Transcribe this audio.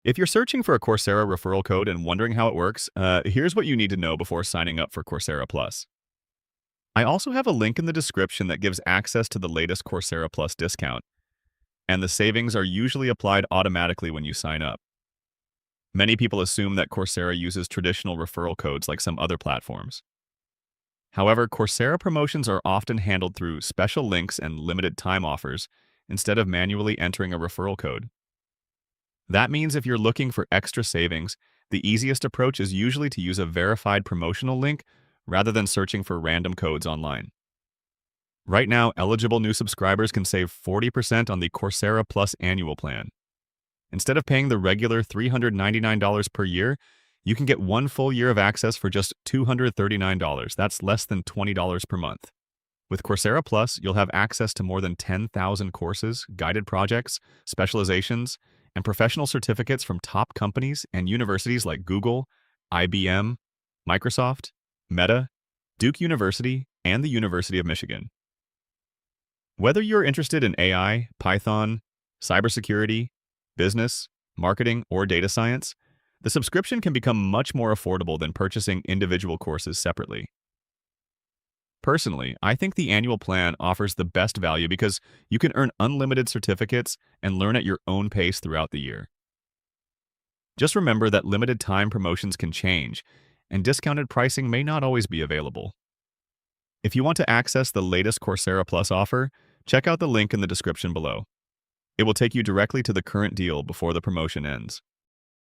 If you're searching for a Coursera referral code and wondering how it works, here's what you need to know before signing up for Coursera Plus. I also have a link in the description that gives access to the latest Coursera Plus discount, and the savings are usually applied automatically when you sign up. Many people assume that Coursera uses traditional referral codes like some other platforms. However, Coursera promotions are often handled through special links and limited time offers instead of manually entering a referral code. That means if you're looking for extra savings, the easiest approach is usually to use a verified promotional link rather than searching for random codes online. Right now, eligible new subscribers can save 40% on the Coursera Plus annual plan. Instead of paying the regular $399 per year, you can get one full year of access for just $239. That's less than $20 per month. With Coursera Plus, you'll have access to more than 10,000 courses, guided projects, specializations, and professional certificates from top companies and universities like Google, IBM, Microsoft, Meta, Duke University, and the University of Michigan. Whether you're interested in AI, Python, cybersecurity, business, marketing, or data science, the subscription can become much more affordable than purchasing individual courses separately. Personally, I think the annual plan offers the best value because you can earn unlimited certificates and learn at your own pace throughout the year. Just remember that limited time promotions can change, and discounted pricing may not always be available. If you want to access the latest Coursera Plus offer, check out the link in the description below. It will take you directly to the current deal before the promotion ends.